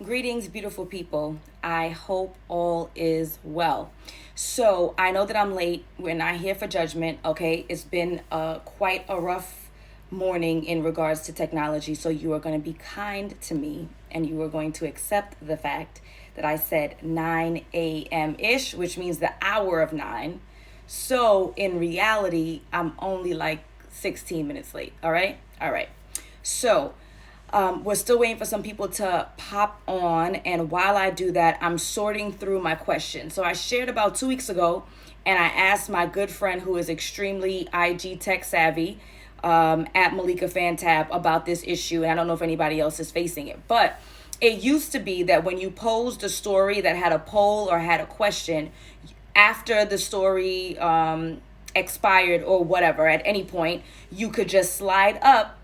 Greetings, beautiful people. I hope all is well. So, I know that I'm late. We're not here for judgment, okay? It's been quite a rough morning in regards to technology. So, you are going to be kind to me and you are going to accept the fact that I said 9 a.m. ish, which means the hour of 9. So, in reality, I'm only like 16 minutes late, all right? All right. So, we're still waiting for some people to pop on. And while I do that, I'm sorting through my questions. So I shared about 2 weeks ago, and I asked my good friend who is extremely IG tech savvy at Malika Fantab about this issue. And I don't know if anybody else is facing it. But it used to be that when you posed a story that had a poll or had a question, after the story expired or whatever, at any point, you could just slide up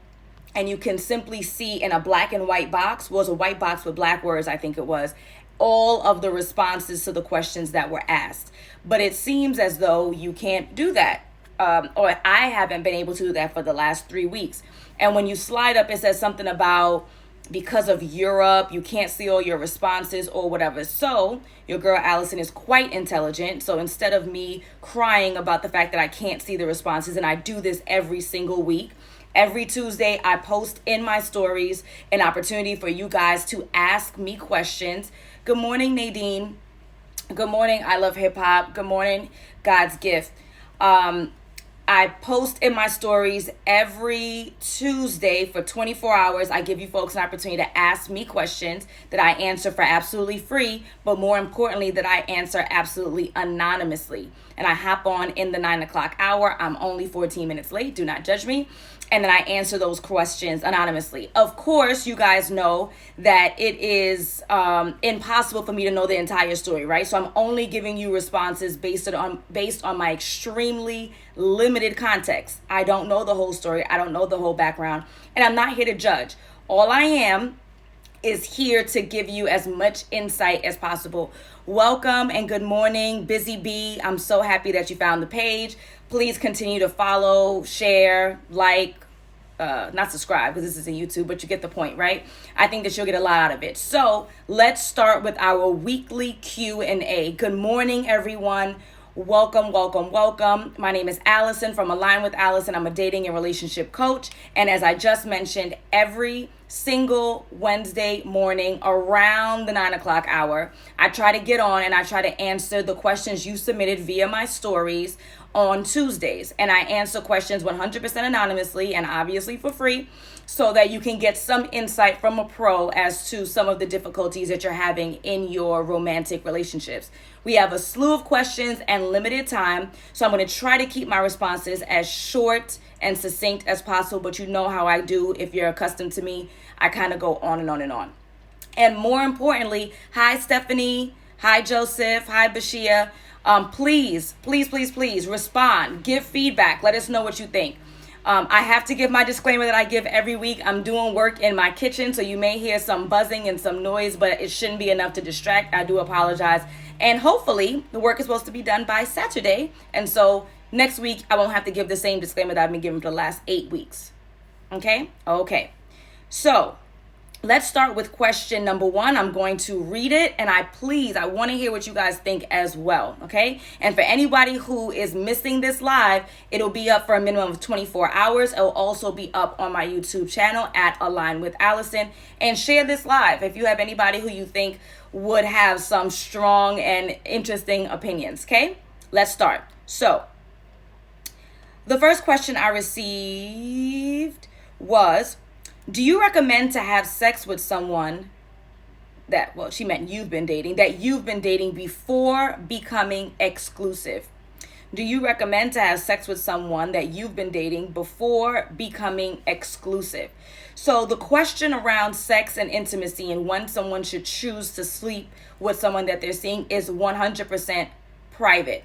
and you can simply see in a black and white box, was a white box with black words, I think it was, all of the responses to the questions that were asked. But it seems as though you can't do that. Or I haven't been able to do that for the last 3 weeks. And when you slide up, it says something about because of Europe, you can't see all your responses or whatever. So your girl Alison is quite intelligent. So instead of me crying about the fact that I can't see the responses, and I do this every single week, every Tuesday, I post in my stories an opportunity for you guys to ask me questions. Good morning, Nadine. Good morning, I Love Hip Hop. Good morning, God's Gift. I post in my stories every Tuesday for 24 hours. I give you folks an opportunity to ask me questions that I answer for absolutely free, but more importantly, that I answer absolutely anonymously. And I hop on in the 9 o'clock hour. I'm only 14 minutes late. Do not judge me. And then I answer those questions anonymously. Of course, you guys know that it is impossible for me to know the entire story, right? So I'm only giving you responses based on my extremely limited context. I don't know the whole story. I don't know the whole background. And I'm not here to judge. All I am is here to give you as much insight as possible. Welcome and good morning, Busy Bee. I'm so happy that you found the page. Please continue to follow, share, like, not subscribe because this is a YouTube, but you get the point, right? I think that you'll get a lot out of it. So let's start with our weekly Q&A. Good morning, everyone. Welcome, welcome, welcome. My name is Alison from Align with Alison. I'm a dating and relationship coach. And as I just mentioned, every single Wednesday morning around the 9 o'clock hour, I try to get on and I try to answer the questions you submitted via my stories on Tuesdays. And I answer questions 100% anonymously and obviously for free so that you can get some insight from a pro as to some of the difficulties that you're having in your romantic relationships. We have a slew of questions and limited time, so I'm going to try to keep my responses as short and succinct as possible, but you know how I do. If you're accustomed to me, I kind of go on and on and on. And more importantly, hi Stephanie, hi Joseph, hi Bashia. Please respond, give feedback, let us know what you think. I have to give my disclaimer that I give every week. I'm doing work in my kitchen, so you may hear some buzzing and some noise, but it shouldn't be enough to distract. I do apologize. And hopefully the work is supposed to be done by Saturday. And so next week, I won't have to give the same disclaimer that I've been giving for the last 8 weeks. Okay. So let's start with question number 1. I'm going to read it, and I want to hear what you guys think as well, okay? And for anybody who is missing this live, it'll be up for a minimum of 24 hours. It'll also be up on my YouTube channel at Align with Alison. And share this live if you have anybody who you think would have some strong and interesting opinions, okay? Let's start. So, the first question I received was, do you recommend to have sex with someone that, well, she meant you've been dating before becoming exclusive? Do you recommend to have sex with someone that you've been dating before becoming exclusive? So the question around sex and intimacy and when someone should choose to sleep with someone that they're seeing is 100% private.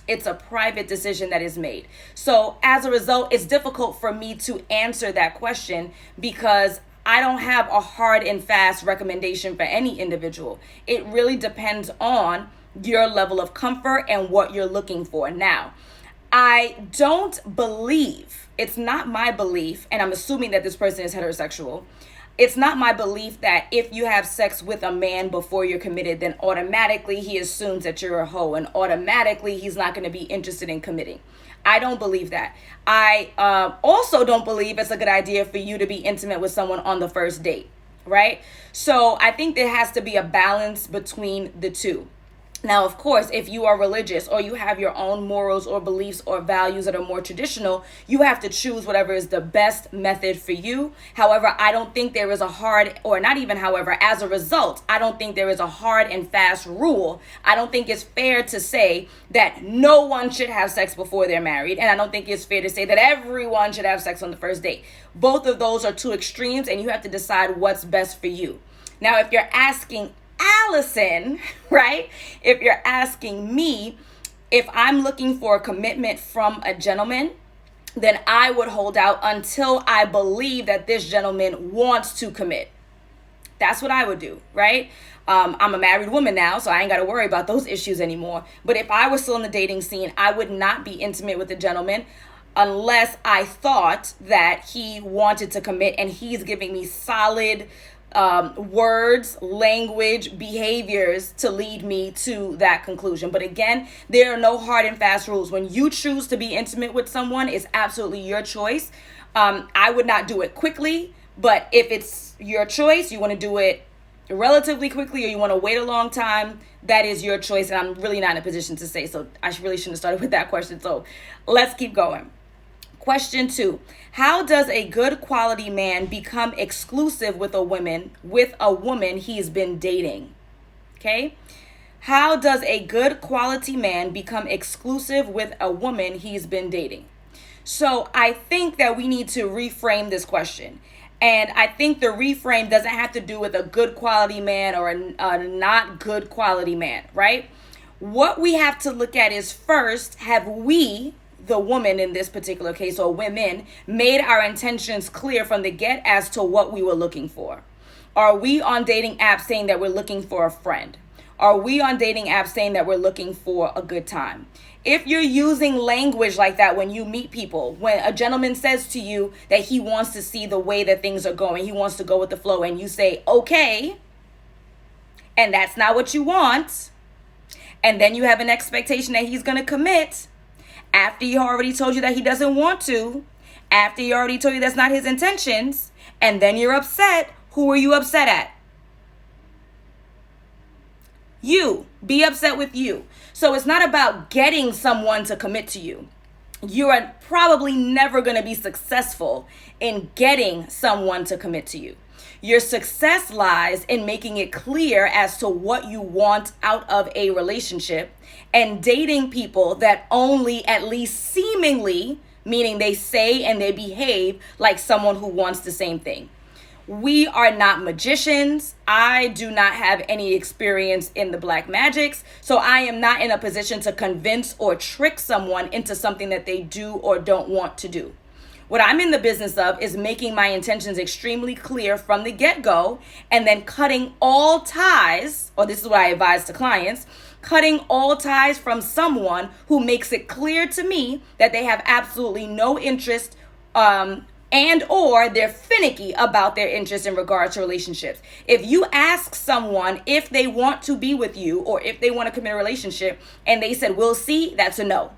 It's a private decision that is made. So as a result, it's difficult for me to answer that question because I don't have a hard and fast recommendation for any individual. It really depends on your level of comfort and what you're looking for. Now, I don't believe, it's not my belief, and I'm assuming that this person is heterosexual. it's not my belief that if you have sex with a man before you're committed, then automatically he assumes that you're a hoe and automatically he's not going to be interested in committing. I don't believe that. I also don't believe it's a good idea for you to be intimate with someone on the first date, right? So I think there has to be a balance between the two. Now, of course, if you are religious or you have your own morals or beliefs or values that are more traditional, you have to choose whatever is the best method for you. However, I don't think there is a hard, or not even however, as a result, I don't think there is a hard and fast rule. I don't think it's fair to say that no one should have sex before they're married. And I don't think it's fair to say that everyone should have sex on the first date. Both of those are two extremes, and you have to decide what's best for you. Now, if you're asking Alison, right? If you're asking me if I'm looking for a commitment from a gentleman, then I would hold out until I believe that this gentleman wants to commit. That's what I would do, right? I'm a married woman now, so I ain't got to worry about those issues anymore. But if I was still in the dating scene, I would not be intimate with a gentleman unless I thought that he wanted to commit and he's giving me solid words, language, behaviors to lead me to that conclusion. But again, there are no hard and fast rules. When you choose to be intimate with someone, it's absolutely your choice. I would not do it quickly, but if it's your choice, you want to do it relatively quickly or you want to wait a long time, that is your choice. And I'm really not in a position to say, so I really shouldn't have started with that question. So let's keep going. Question 2, how does a good quality man become exclusive with a woman he's been dating? Okay. How does a good quality man become exclusive with a woman he's been dating? So I think that we need to reframe this question. And I think the reframe doesn't have to do with a good quality man or a not good quality man, right? What we have to look at is first, have we, the woman in this particular case, or women, made our intentions clear from the get as to what we were looking for? Are we on dating apps saying that we're looking for a friend? Are we on dating apps saying that we're looking for a good time? If you're using language like that when you meet people, when a gentleman says to you that he wants to see the way that things are going, he wants to go with the flow, and you say, okay, and that's not what you want, and then you have an expectation that he's going to commit, after he already told you that he doesn't want to, after he already told you that's not his intentions, and then you're upset, who are you upset at? You. Be upset with you. So it's not about getting someone to commit to you. You are probably never going to be successful in getting someone to commit to you. Your success lies in making it clear as to what you want out of a relationship and dating people that only, at least seemingly, meaning they say and they behave like someone who wants the same thing. We are not magicians. I do not have any experience in the black magics, so I am not in a position to convince or trick someone into something that they do or don't want to do. What I'm in the business of is making my intentions extremely clear from the get-go and then cutting all ties, or this is what I advise to clients, cutting all ties from someone who makes it clear to me that they have absolutely no interest and or they're finicky about their interest in regards to relationships. If you ask someone if they want to be with you or if they want to commit a relationship and they said, we'll see, that's a no.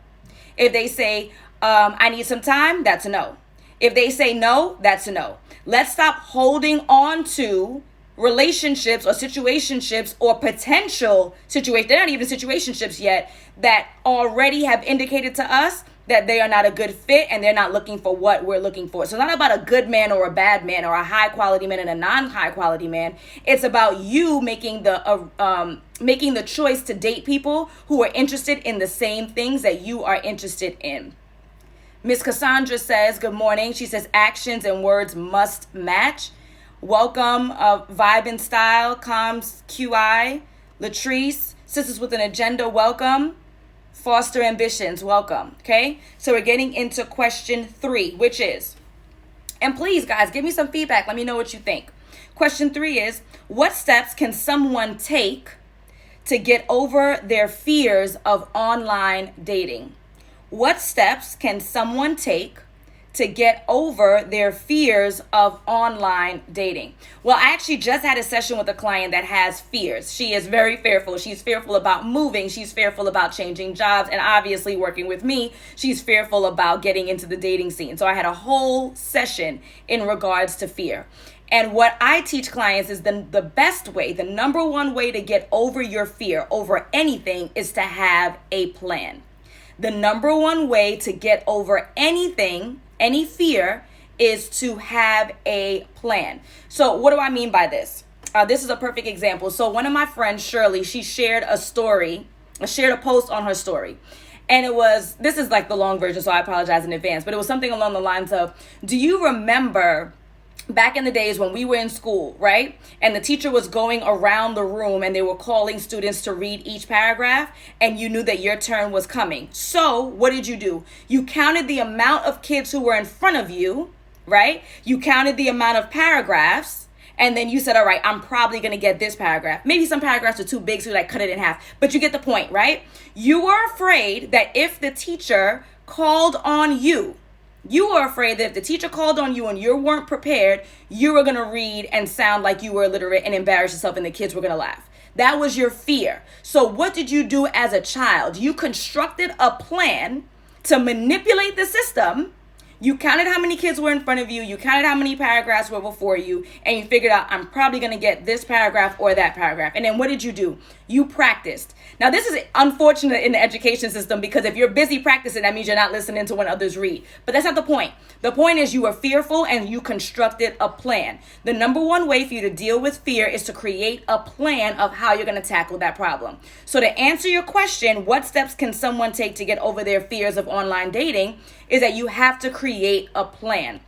If they say, I need some time, that's a no. If they say no, that's a no. Let's stop holding on to relationships or situationships or potential situations. They're not even situationships yet that already have indicated to us that they are not a good fit and they're not looking for what we're looking for. So it's not about a good man or a bad man or a high quality man and a non-high quality man. It's about you making the choice to date people who are interested in the same things that you are interested in. Miss Cassandra says, good morning. She says, actions and words must match. Welcome, Vibe and Style, Comms QI, Latrice, Sisters with an Agenda, welcome. Foster Ambitions, welcome. Okay, so we're getting into question 3, which is, and please guys, give me some feedback. Let me know what you think. Question 3 is, what steps can someone take to get over their fears of online dating? What steps can someone take to get over their fears of online dating? Well, I actually just had a session with a client that has fears. She is very fearful. She's fearful about moving. She's fearful about changing jobs. And obviously working with me, she's fearful about getting into the dating scene. So I had a whole session in regards to fear. And what I teach clients is the best way, the number one way to get over your fear over anything is to have a plan. The number one way to get over anything, any fear, is to have a plan. So what do I mean by this? This is a perfect example. So one of my friends, Shirley, she shared a post on her story. And this is like the long version, so I apologize in advance, but it was something along the lines of, do you remember back in the days when we were in school, right? And the teacher was going around the room and they were calling students to read each paragraph, and you knew that your turn was coming. So what did you do? You counted the amount of kids who were in front of you, right? You counted the amount of paragraphs, and then you said, all right, I'm probably going to get this paragraph. Maybe some paragraphs are too big, so you cut it in half. But you get the point, right? You were afraid that if the teacher called on you, you were afraid that if the teacher called on you and you weren't prepared, you were going to read and sound like you were illiterate and embarrass yourself, and the kids were going to laugh. That was your fear. So what did you do as a child? You constructed a plan to manipulate the system. You counted how many kids were in front of you. You counted how many paragraphs were before you. And you figured out, I'm probably going to get this paragraph or that paragraph. And then what did you do? You practiced. Now, this is unfortunate in the education system, because if you're busy practicing, that means you're not listening to when others read. But that's not the point. The point is you were fearful and you constructed a plan. The number one way for you to deal with fear is to create a plan of how you're going to tackle that problem. So to answer your question, what steps can someone take to get over their fears of online dating, is that you have to create a plan.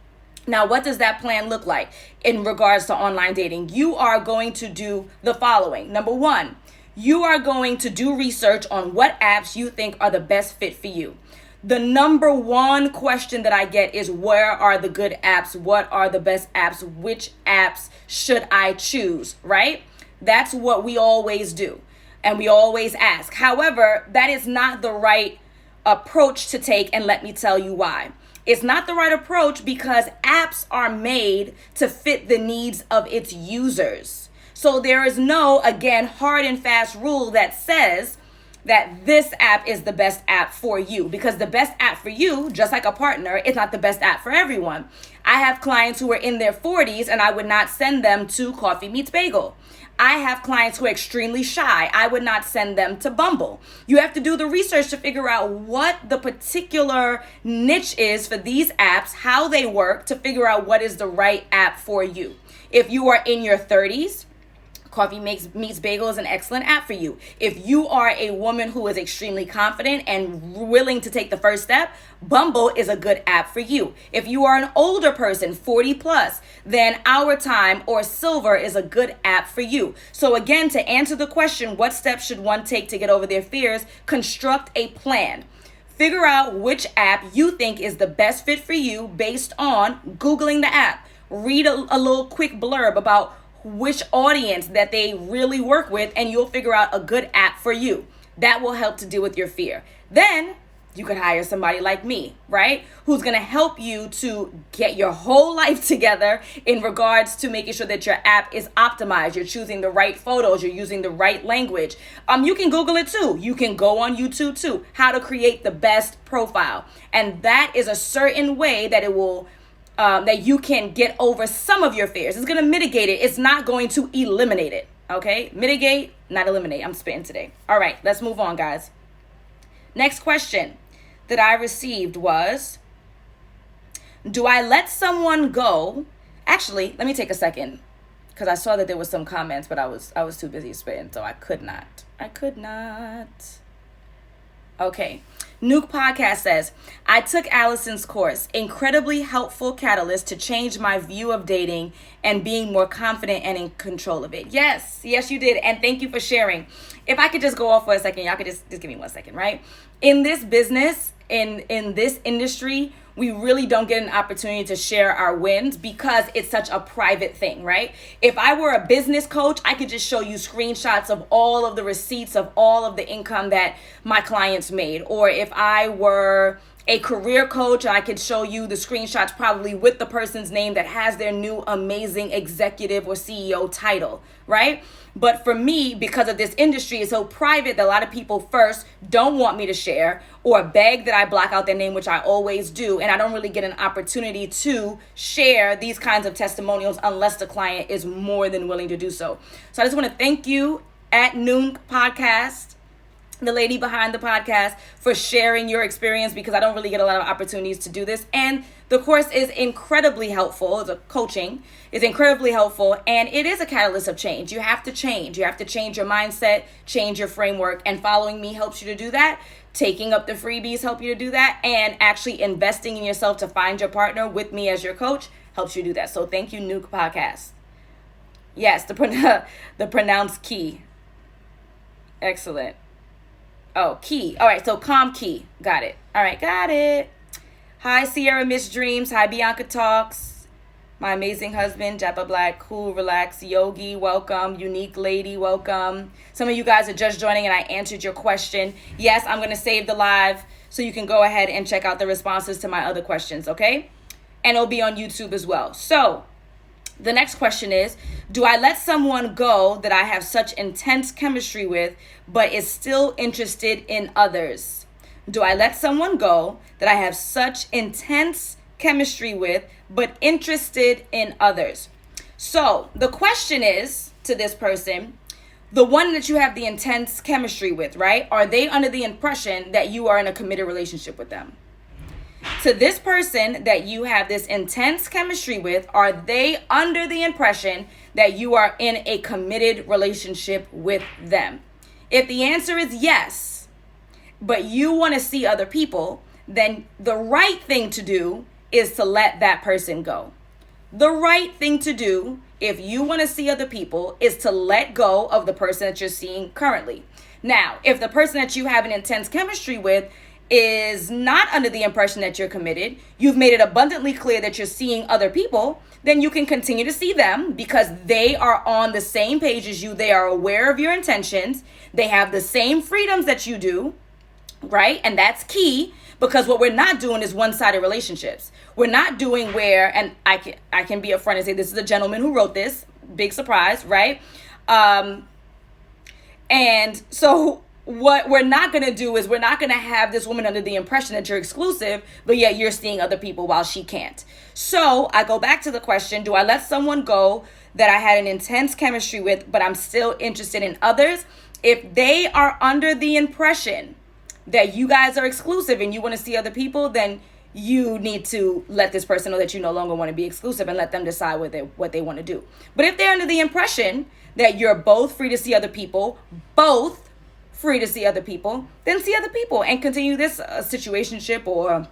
Now, what does that plan look like in regards to online dating? You are going to do the following. Number one, you are going to do research on what apps you think are the best fit for you. The number one question that I get is, where are the good apps? What are the best apps? Which apps should I choose, right? That's what we always do. And we always ask. However, that is not the right approach to take, and let me tell you why. It's not the right approach because apps are made to fit the needs of its users. So there is no, again, hard and fast rule that says that this app is the best app for you, because the best app for you, just like a partner, is not the best app for everyone. I have clients who are in their 40s and I would not send them to Coffee Meets Bagel. I have clients who are extremely shy. I would not send them to Bumble. You have to do the research to figure out what the particular niche is for these apps, how they work, to figure out what is the right app for you. If you are in your 30s, Coffee Meets Bagel is an excellent app for you. If you are a woman who is extremely confident and willing to take the first step, Bumble is a good app for you. If you are an older person, 40 plus, then Our Time or Silver is a good app for you. So again, to answer the question, what steps should one take to get over their fears? Construct a plan. Figure out which app you think is the best fit for you based on Googling the app. Read a little quick blurb about which audience that they really work with, and you'll figure out a good app for you. That will help to deal with your fear. Then you could hire somebody like me, right? Who's going to help you to get your whole life together in regards to making sure that your app is optimized. You're choosing the right photos. You're using the right language. You can Google it too. You can go on YouTube too. How to create the best profile. And that is a certain way that it will that you can get over some of your fears. It's going to mitigate it. It's not going to eliminate it. Okay? Mitigate, not eliminate. I'm spitting today. All right, let's move on, guys. Next question that I received was, do I let someone go? Actually, let me take a second, because I saw that there was some comments, but I was too busy spitting, so I could not. Okay. Nuke Podcast says, I took Alison's course, incredibly helpful catalyst to change my view of dating and being more confident and in control of it. Yes, you did. And thank you for sharing. If I could just go off for a second, y'all could just give me 1 second, right? In this business, in this industry, we really don't get an opportunity to share our wins because it's such a private thing, right? If I were a business coach, I could just show you screenshots of all of the receipts of all of the income that my clients made. Or if I were a career coach. I could show you the screenshots probably with the person's name that has their new amazing executive or CEO title, right? But for me, because of this industry is so private that a lot of people first don't want me to share or beg that I block out their name, which I always do. And I don't really get an opportunity to share these kinds of testimonials unless the client is more than willing to do so. So I just want to thank you at Noon Podcast, the lady behind the podcast, for sharing your experience, because I don't really get a lot of opportunities to do this. And the course is incredibly helpful. The coaching is incredibly helpful, and it is a catalyst of change. You have to change. You have to change your mindset, change your framework, and following me helps you to do that. Taking up the freebies help you to do that, and actually investing in yourself to find your partner with me as your coach helps you do that. So thank you, Nuke Podcast. Yes, the pronounced key. Excellent. Oh, key. All right, so calm key. Got it. All right, got it. Hi, Sierra Miss Dreams. Hi, Bianca Talks. My amazing husband, Japa Black, cool, relax, Yogi, welcome. Unique Lady, welcome. Some of you guys are just joining and I answered your question. Yes, I'm going to save the live so you can go ahead and check out the responses to my other questions, okay? And it'll be on YouTube as well. So the next question is, do I let someone go that I have such intense chemistry with, but is still interested in others? Do I let someone go that I have such intense chemistry with, but interested in others? So the question is to this person, the one that you have the intense chemistry with, right? Are they under the impression that you are in a committed relationship with them? To this person that you have this intense chemistry with, are they under the impression that you are in a committed relationship with them? If the answer is yes, but you want to see other people, then the right thing to do is to let that person go. The right thing to do, if you want to see other people, is to let go of the person that you're seeing currently. Now, if the person that you have an intense chemistry with is not under the impression that you're committed, you've made it abundantly clear that you're seeing other people, then you can continue to see them because they are on the same page as you. They are aware of your intentions. They have the same freedoms that you do, right? And that's key, because what we're not doing is one-sided relationships. We're not doing where, and I can be upfront and say this is a gentleman who wrote this, big surprise, right? And so what we're not going to do is we're not going to have this woman under the impression that you're exclusive, but yet you're seeing other people while she can't. So I go back to the question, do I let someone go that I had an intense chemistry with, but I'm still interested in others? If they are under the impression that you guys are exclusive and you want to see other people, then you need to let this person know that you no longer want to be exclusive and let them decide what they want to do. But if they're under the impression that you're both free to see other people, then see other people and continue this situationship or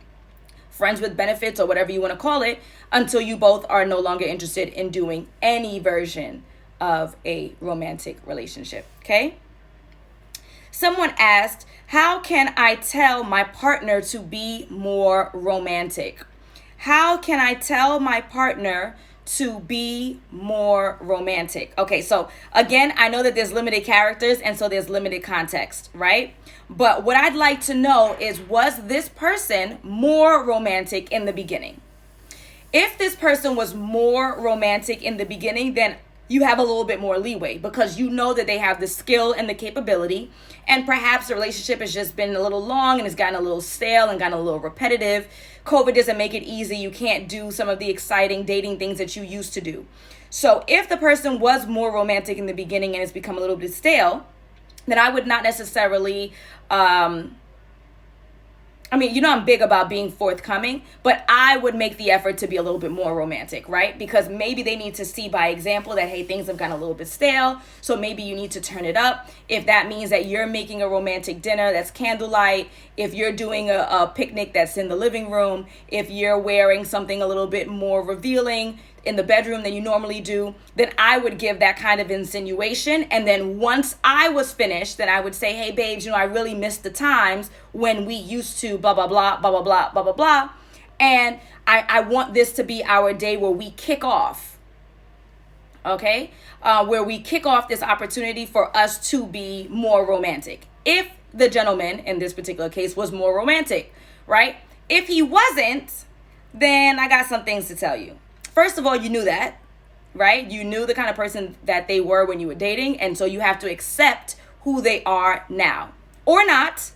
friends with benefits or whatever you want to call it until you both are no longer interested in doing any version of a romantic relationship, okay? Someone asked, how can I tell my partner to be more romantic? How can I tell my partner to be more romantic? Okay, so again, I know that there's limited characters and so there's limited context, right? But what I'd like to know is, was this person more romantic in the beginning? If this person was more romantic in the beginning, then you have a little bit more leeway because you know that they have the skill and the capability, and perhaps the relationship has just been a little long and it's gotten a little stale and gotten a little repetitive. COVID doesn't make it easy. You can't do some of the exciting dating things that you used to do. So if the person was more romantic in the beginning and it's become a little bit stale, then I would not necessarily, I'm big about being forthcoming, but I would make the effort to be a little bit more romantic, right? Because maybe they need to see by example that, hey, things have gotten a little bit stale, so maybe you need to turn it up. If that means that you're making a romantic dinner that's candlelight, if you're doing a picnic that's in the living room, if you're wearing something a little bit more revealing in the bedroom than you normally do, then I would give that kind of insinuation. And then once I was finished, then I would say, hey, babes, I really missed the times when we used to blah, blah, blah, blah, blah, blah, blah, blah, blah. And I want this to be our day where we kick off, okay? Where we kick off this opportunity for us to be more romantic. If the gentleman in this particular case was more romantic, right? If he wasn't, then I got some things to tell you. First of all, you knew that, right? You knew the kind of person that they were when you were dating, and so you have to accept who they are now. Or not,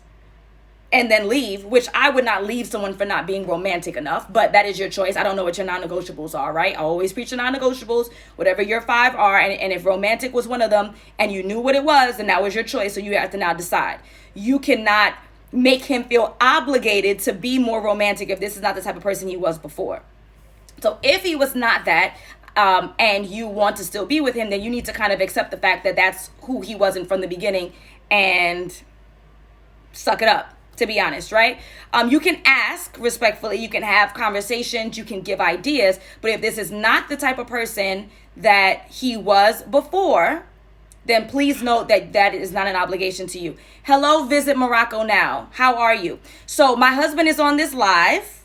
and then leave, which I would not leave someone for not being romantic enough, but that is your choice. I don't know what your non-negotiables are, right? I always preach the non-negotiables, whatever your 5 are, and if romantic was one of them, and you knew what it was, then that was your choice, so you have to now decide. You cannot make him feel obligated to be more romantic if this is not the type of person he was before. So if he was not that, and you want to still be with him, then you need to kind of accept the fact that that's who he wasn't from the beginning, and suck it up, to be honest, right? You can ask respectfully, you can have conversations, you can give ideas, but if this is not the type of person that he was before, then please note that that is not an obligation to you. Hello, Visit Morocco Now. How are you? So my husband is on this live,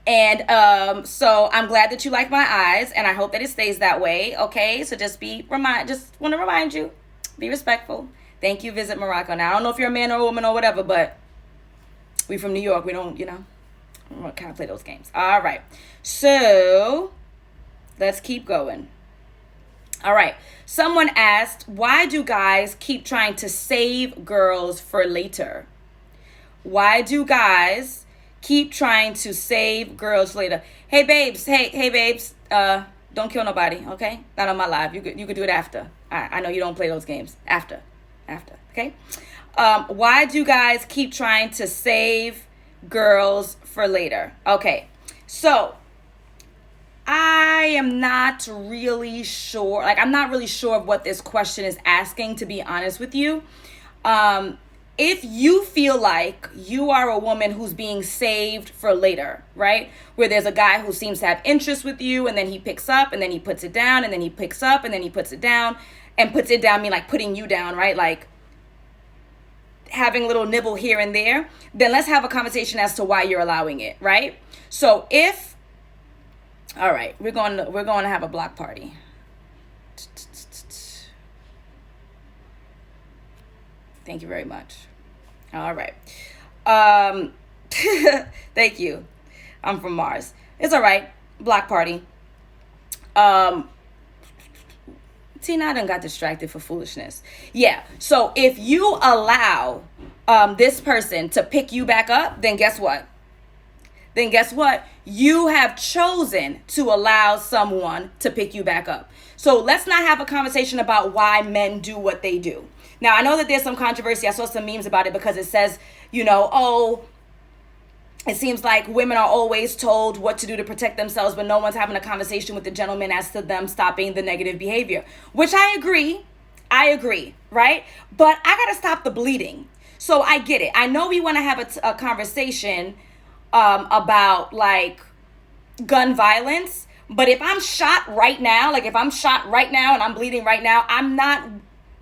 and so I'm glad that you like my eyes, and I hope that it stays that way. Okay, so just want to remind you, be respectful. Thank you, Visit Morocco Now. I don't know if you're a man or a woman or whatever, but we from New York. We don't, kind of play those games. All right, so let's keep going. All right. Someone asked, why do guys keep trying to save girls for later? Why do guys keep trying to save girls later? Hey babes, hey babes, don't kill nobody, okay? Not on my live. You could do it after. I know you don't play those games. After, okay? Why do guys keep trying to save girls for later? Okay, so I am not really sure. I'm not really sure of what this question is asking, to be honest with you. If you feel like you are a woman who's being saved for later, right? Where there's a guy who seems to have interest with you, and then he picks up, and then he puts it down, and then he picks up, and then he puts it down. And puts it down mean like putting you down, right? Like having a little nibble here and there. Then let's have a conversation as to why you're allowing it, right? So all right, we're going to have a block party. Thank you very much. All right. Thank you. I'm from Mars. It's all right. Block party. Tina, I done got distracted for foolishness. Yeah. So if you allow this person to pick you back up, then guess what? You have chosen to allow someone to pick you back up. So let's not have a conversation about why men do what they do. Now, I know that there's some controversy. I saw some memes about it because it says, it seems like women are always told what to do to protect themselves, but no one's having a conversation with the gentleman as to them stopping the negative behavior, which I agree, right? But I got to stop the bleeding. So I get it. I know we want to have a conversation about gun violence, but if I'm shot right now, and I'm bleeding right now, I'm not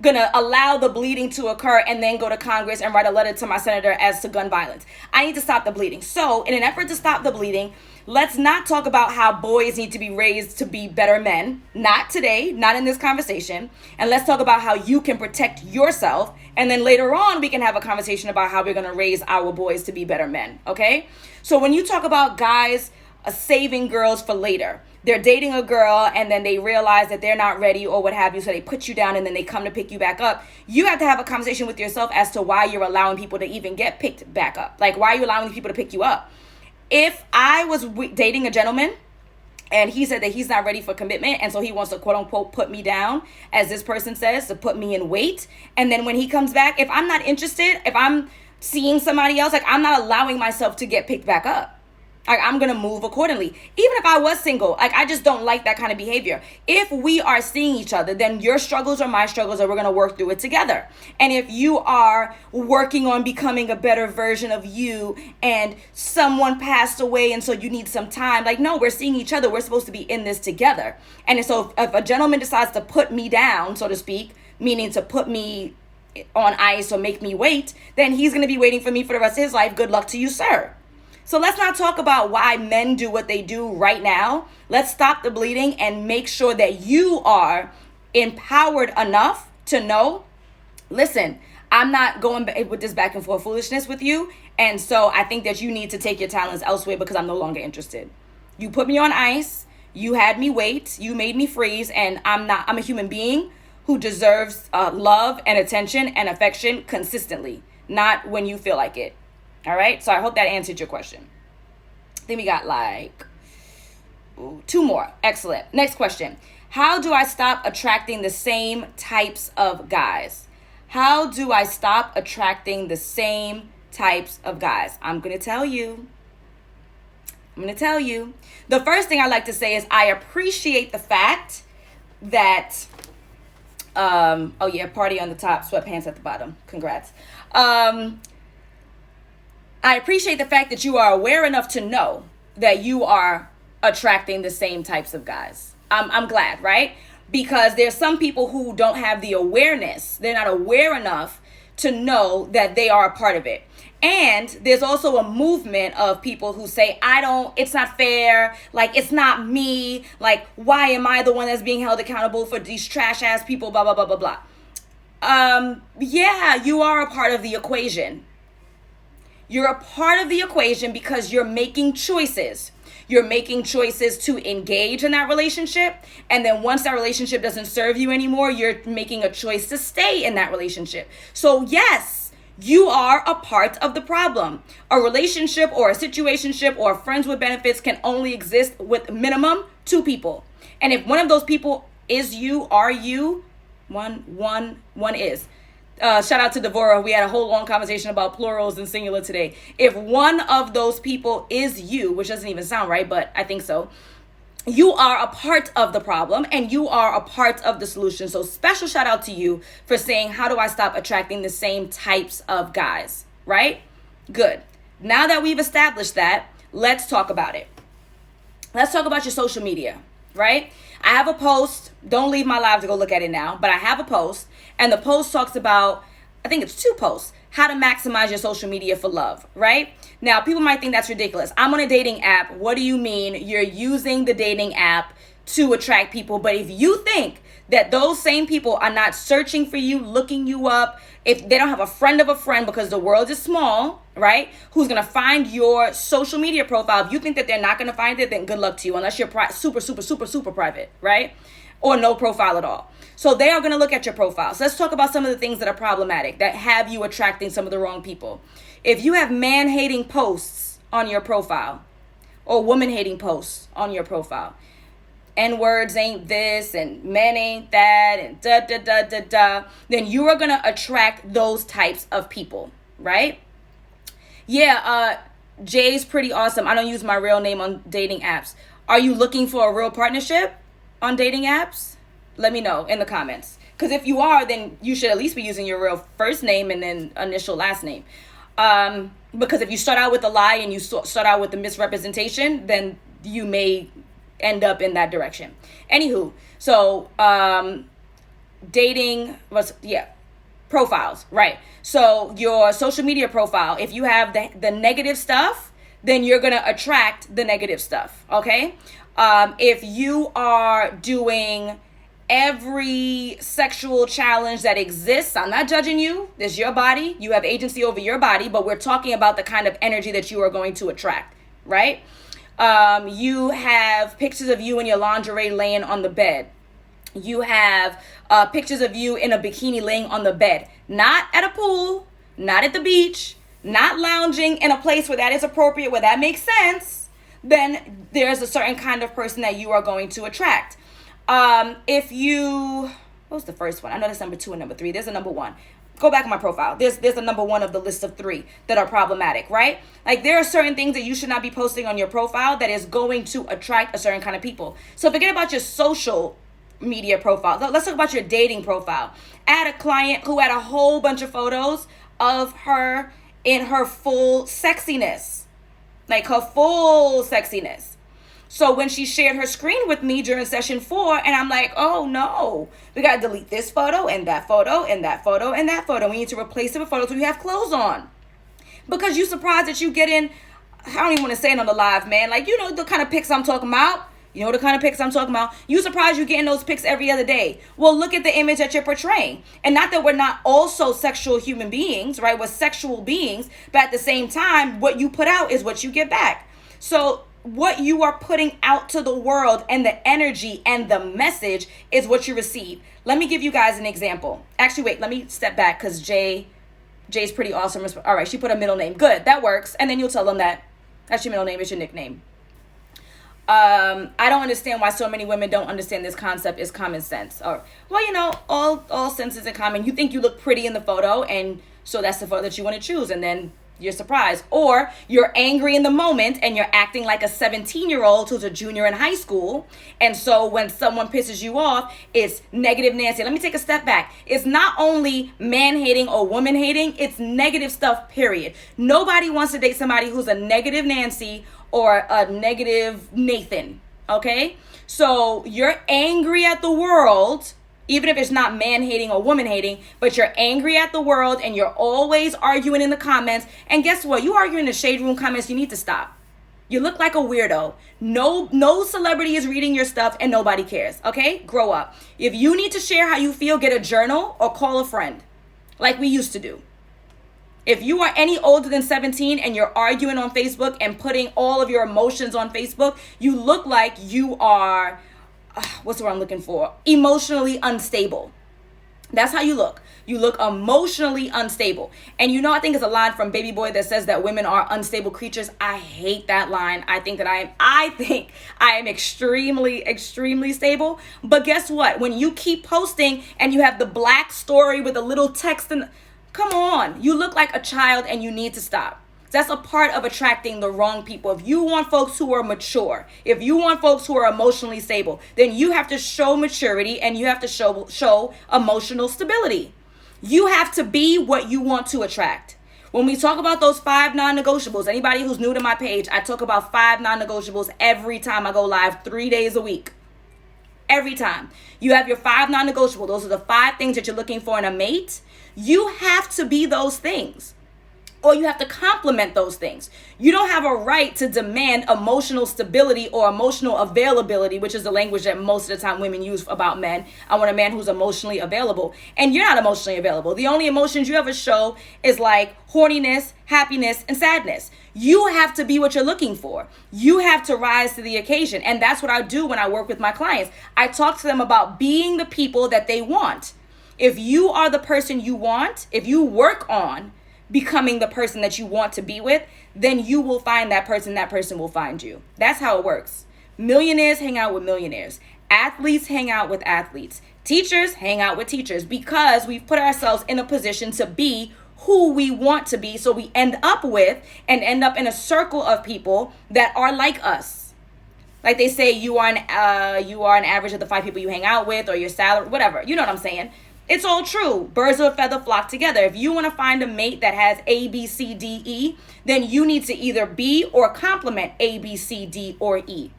gonna allow the bleeding to occur and then go to Congress and write a letter to my senator as to gun violence. I need to stop the bleeding. So in an effort to stop the bleeding, let's not talk about how boys need to be raised to be better men. Not today, not in this conversation. And let's talk about how you can protect yourself. And then later on, we can have a conversation about how we're gonna raise our boys to be better men, okay? So when you talk about guys saving girls for later, they're dating a girl and then they realize that they're not ready or what have you, so they put you down and then they come to pick you back up. You have to have a conversation with yourself as to why you're allowing people to even get picked back up. Why are you allowing people to pick you up? If I was dating a gentleman and he said that he's not ready for commitment, and so he wants to quote unquote put me down, as this person says, to put me in wait, and then when he comes back, if I'm not interested, if I'm seeing somebody else, I'm not allowing myself to get picked back up. I'm going to move accordingly. Even if I was single, I just don't like that kind of behavior. If we are seeing each other, then your struggles are my struggles, and we're going to work through it together. And if you are working on becoming a better version of you and someone passed away and so you need some time, no, we're seeing each other. We're supposed to be in this together. And so if a gentleman decides to put me down, so to speak, meaning to put me on ice or make me wait, then he's going to be waiting for me for the rest of his life. Good luck to you, sir. So let's not talk about why men do what they do right now. Let's stop the bleeding and make sure that you are empowered enough to know, listen, I'm not going with this back and forth foolishness with you. And so I think that you need to take your talents elsewhere because I'm no longer interested. You put me on ice. You had me wait. You made me freeze. And I'm a human being who deserves love and attention and affection consistently, not when you feel like it. All right. So I hope that answered your question. I think we got like 2 more. Excellent. Next question. How do I stop attracting the same types of guys? How do I stop attracting the same types of guys? I'm going to tell you. The first thing I like to say is I appreciate the fact that, party on the top, sweatpants at the bottom. Congrats. I appreciate the fact that you are aware enough to know that you are attracting the same types of guys. I'm glad, right? Because there's some people who don't have the awareness. They're not aware enough to know that they are a part of it. And there's also a movement of people who say, it's not fair. Like, it's not me. Like, why am I the one that's being held accountable for these trash ass people, blah, blah, blah, blah, blah. Yeah, you are a part of the equation. You're a part of the equation because you're making choices. You're making choices to engage in that relationship. And then once that relationship doesn't serve you anymore, you're making a choice to stay in that relationship. So yes, you are a part of the problem. A relationship or a situationship or friends with benefits can only exist with minimum 2 people. And if one of those people is you, are you, one is. Shout out to Devorah. We had a whole long conversation about plurals and singular today. If one of those people is you, which doesn't even sound right, but I think so, you are a part of the problem and you are a part of the solution. So special shout out to you for saying, how do I stop attracting the same types of guys, right? Good. Now that we've established that, let's talk about it. Let's talk about your social media, right? I have a post. Don't leave my live to go look at it now, but I have a post. And the post talks about, I think it's 2 posts, how to maximize your social media for love, right? Now, people might think that's ridiculous. I'm on a dating app. What do you mean you're using the dating app to attract people? But if you think that those same people are not searching for you, looking you up, if they don't have a friend of a friend because the world is small, right? Who's going to find your social media profile? If you think that they're not going to find it, then good luck to you, unless you're super private, right? Or no profile at all. So they are going to look at your profile. So let's talk about some of the things that are problematic, that have you attracting some of the wrong people. If you have man-hating posts on your profile or woman-hating posts on your profile, N-words ain't this and men ain't that and then you are going to attract those types of people, right? Yeah, Jay's pretty awesome. I don't use my real name on dating apps. Are you looking for a real partnership on dating apps? Let me know in the comments. Because if you are, then you should at least be using your real first name and then initial last name. Because if you start out with a lie and you start out with a misrepresentation, then you may end up in that direction. Anywho, so profiles, right? So your social media profile, if you have the negative stuff, then you're going to attract the negative stuff, okay? If you are doing every sexual challenge that exists, I'm not judging you. This is your body. You have agency over your body, but we're talking about the kind of energy that you are going to attract, right? You have pictures of you in your lingerie laying on the bed. You have pictures of you in a bikini laying on the bed, not at a pool, not at the beach, not lounging in a place where that is appropriate, where that makes sense. Then there's a certain kind of person that you are going to attract. What was the first one? I know that's number 2 and number 3. There's a number 1. Go back on my profile. There's a number 1 of the list of 3 that are problematic, right? Like there are certain things that you should not be posting on your profile that is going to attract a certain kind of people. So forget about your social media profile. Let's talk about your dating profile. I had a client who had a whole bunch of photos of her in her full sexiness. Like her full sexiness. So when she shared her screen with me during session 4, and I'm like, oh no, we got to delete this photo and that photo and that photo and that photo. We need to replace it with photos where you have clothes on. Because you surprised that you get in, I don't even want to say it on the live, man. Like, you know, the kind of pics I'm talking about. You know the kind of pics I'm talking about? You surprised you're getting those pics every other day. Well, look at the image that you're portraying. And not that we're not also sexual human beings, right? We're sexual beings. But at the same time, what you put out is what you get back. So what you are putting out to the world and the energy and the message is what you receive. Let me give you guys an example. Actually, wait, let me step back because Jay's pretty awesome. All right, she put a middle name. Good, that works. And then you'll tell them that that's your middle name, it's your nickname. I don't understand why so many women don't understand this concept is common sense. Or, well, you know, all senses in common. You think you look pretty in the photo, and so that's the photo that you want to choose, and then you're surprised. Or you're angry in the moment and you're acting like a 17-year-old who's a junior in high school. And so when someone pisses you off, it's negative Nancy. Let me take a step back. It's not only man hating or woman hating, it's negative stuff, period. Nobody wants to date somebody who's a negative Nancy or a negative Nathan, okay? So you're angry at the world, even if it's not man hating or woman hating, but you're angry at the world and you're always arguing in the comments. And guess what? You argue in the shade room comments, you need to stop. You look like a weirdo. No celebrity is reading your stuff and nobody cares, okay? Grow up. If you need to share how you feel, get a journal or call a friend like we used to do. If you are any older than 17 and you're arguing on Facebook and putting all of your emotions on Facebook, you look like you are, what's the word I'm looking for? Emotionally unstable. That's how you look. You look emotionally unstable. And you know, I think it's a line from Baby Boy that says that women are unstable creatures. I hate that line. I think I am extremely, extremely stable. But guess what? When you keep posting and you have the black story with a little text and come on, you look like a child and you need to stop. That's a part of attracting the wrong people. If you want folks who are mature, if you want folks who are emotionally stable, then you have to show maturity and you have to show emotional stability. You have to be what you want to attract. When we talk about those 5 non-negotiables, anybody who's new to my page, I talk about 5 non-negotiables every time I go live 3 days a week. Every time. You have your 5 non-negotiables. Those are the 5 things that you're looking for in a mate. You have to be those things. Or you have to complement those things. You don't have a right to demand emotional stability or emotional availability, which is the language that most of the time women use about men. I want a man who's emotionally available. And you're not emotionally available. The only emotions you ever show is like horniness, happiness, and sadness. You have to be what you're looking for. You have to rise to the occasion. And that's what I do when I work with my clients. I talk to them about being the people that they want. If you are the person you want, if you work on becoming the person that you want to be with, then you will find that person will find you. That's how it works. Millionaires hang out with millionaires. Athletes hang out with athletes. Teachers hang out with teachers because we've put ourselves in a position to be who we want to be. So we end up in a circle of people that are like us. Like they say, you are an average of the 5 people you hang out with, or your salary, whatever. You know what I'm saying? It's all true. Birds of a feather flock together. If you want to find a mate that has A, B, C, D, E, then you need to either be or complement A, B, C, D, or E.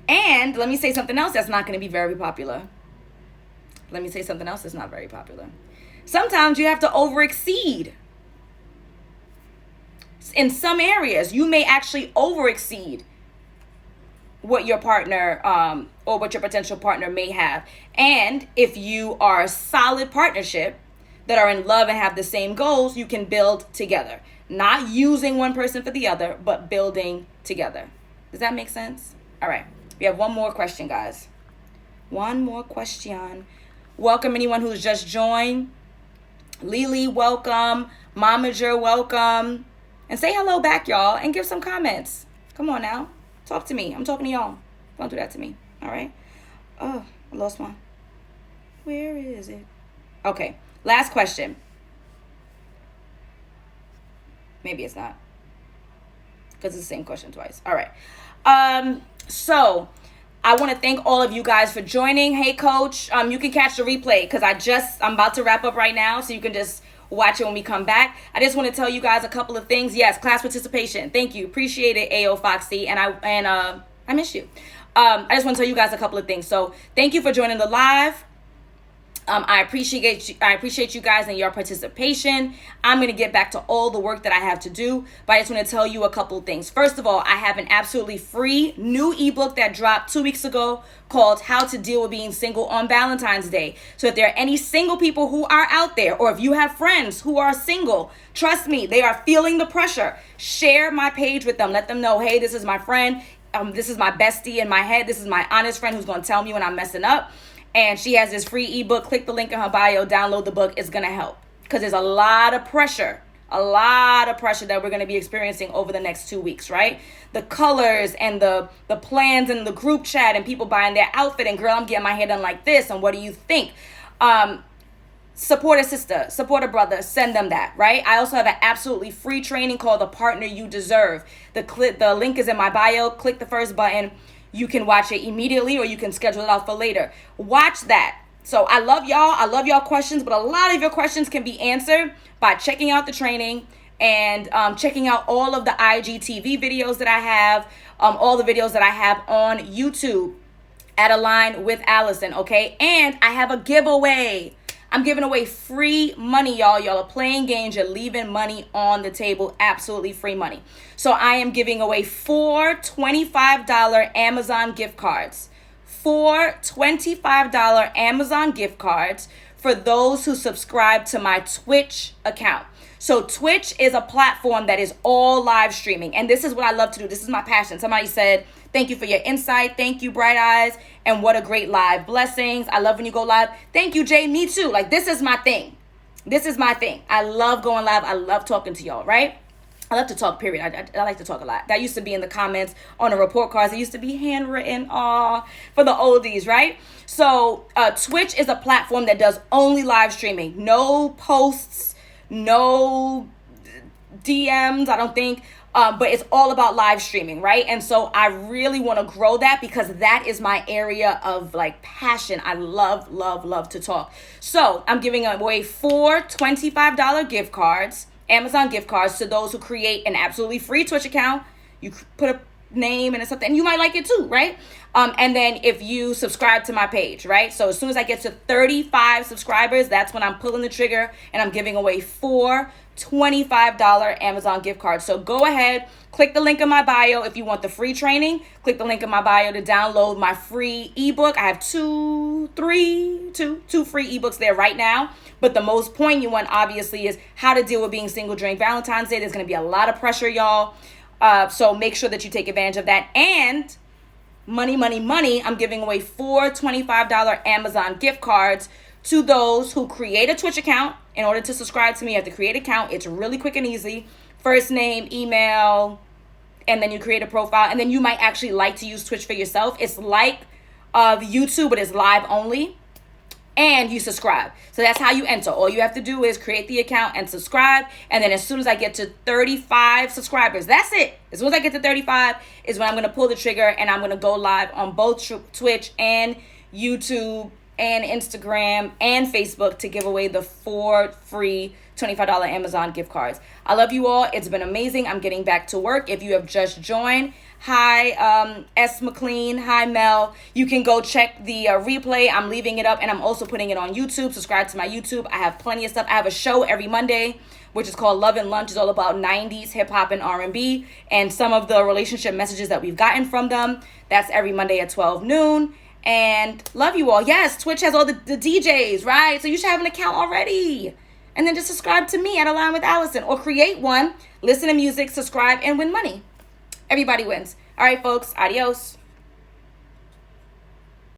And let me say something else that's not going to be very popular. Let me say something else that's not very popular. Sometimes you have to overexceed. In some areas, you may actually overexceed what your partner or what your potential partner may have. And if you are a solid partnership that are in love and have the same goals, you can build together. Not using one person for the other, but building together. Does that make sense? All right. We have one more question, guys. One more question. Welcome anyone who's just joined. Lily, welcome. Momager, welcome. And say hello back, y'all, and give some comments. Come on now. Talk to me. I'm talking to y'all. Don't do that to me. All right? Oh, I lost one. Where is it? Okay. Last question. Maybe it's not. Because it's the same question twice. All right. So I want to thank all of you guys for joining. Hey, Coach. You can catch the replay because I'm about to wrap up right now. So you can just watch it when we come back. I just want to tell you guys a couple of things. Yes, class participation. Thank you. Appreciate it, AO Foxy. And I miss you. I just want to tell you guys a couple of things. So thank you for joining the live. I appreciate you guys and your participation. I'm going to get back to all the work that I have to do, but I just want to tell you a couple things. First of all, I have an absolutely free new ebook that dropped 2 weeks ago called How to Deal with Being Single on Valentine's Day. So if there are any single people who are out there, or if you have friends who are single, trust me, they are feeling the pressure. Share my page with them. Let them know, hey, this is my friend. This is my bestie in my head. This is my honest friend who's going to tell me when I'm messing up. And she has this free ebook. Click the link in her bio, download the book. It's going to help, because there's a lot of pressure that we're going to be experiencing over the next 2 weeks, right? The colors and the plans and the group chat and people buying their outfit and, girl, I'm getting my hair done like this. And what do you think? Support a sister, support a brother, send them that, right? I also have an absolutely free training called The Partner You Deserve. The link is in my bio. Click the first button. You can watch it immediately, or you can schedule it out for later. Watch that. So I love y'all. I love y'all questions, but a lot of your questions can be answered by checking out the training and checking out all of the IGTV videos that I have, all the videos that I have on YouTube at Align with Alison, okay? And I have a giveaway. I'm giving away free money, y'all. Y'all are playing games. You're leaving money on the table. Absolutely free money. So I am giving away 4 $25 Amazon gift cards. 4 $25 Amazon gift cards for those who subscribe to my Twitch account. So Twitch is a platform that is all live streaming. And this is what I love to do. This is my passion. Somebody said, thank you for your insight. Thank you, Bright Eyes. And what a great live. Blessings. I love when you go live. Thank you, Jay. Me too. Like, this is my thing. This is my thing. I love going live. I love talking to y'all, right? I love to talk, period. I like to talk a lot. That used to be in the comments on the report cards. It used to be handwritten, for the oldies, right? So Twitch is a platform that does only live streaming. No posts, no DMs, I don't think. But it's all about live streaming, right? And so I really want to grow that, because that is my area of like passion. I love, love, love to talk. So I'm giving away 4 $25 gift cards, Amazon gift cards, to those who create an absolutely free Twitch account. You put a name and something, and you might like it too, right? And then if you subscribe to my page, right? So as soon as I get to 35 subscribers, that's when I'm pulling the trigger and I'm giving away 4 $25 Amazon gift cards. So go ahead, click the link in my bio if you want the free training. Click the link in my bio to download my free ebook. I have two free ebooks there right now. But the most poignant one, obviously, is How to Deal with Being Single During Valentine's Day. There's going to be a lot of pressure, y'all. So make sure that you take advantage of that. And money, I'm giving away 4 $25 Amazon gift cards to those who create a Twitch account. In order to subscribe to me, you have to create an account. It's really quick and easy. First name, email, and then you create a profile. And then you might actually like to use Twitch for yourself. It's like YouTube, but it's live only. And you subscribe. So that's how you enter. All you have to do is create the account and subscribe. And then as soon as I get to 35 subscribers, that's it. As soon as I get to 35 is when I'm going to pull the trigger, and I'm going to go live on both Twitch and YouTube and Instagram and Facebook to give away the 4 free $25 Amazon gift cards. I love you all. It's been amazing. I'm getting back to work. If you have just joined, hi, S. McLean. Hi, Mel. You can go check the replay. I'm leaving it up, and I'm also putting it on YouTube. Subscribe to my YouTube. I have plenty of stuff. I have a show every Monday, which is called Love and Lunch. It's all about 90s hip-hop and R&B and some of the relationship messages that we've gotten from them. That's every Monday at 12 noon. And love you all. Yes, Twitch has all the DJs, right? So you should have an account already. And then just subscribe to me at Align with Alison, or create one, listen to music, subscribe, and win money. Everybody wins. All right, folks. Adios.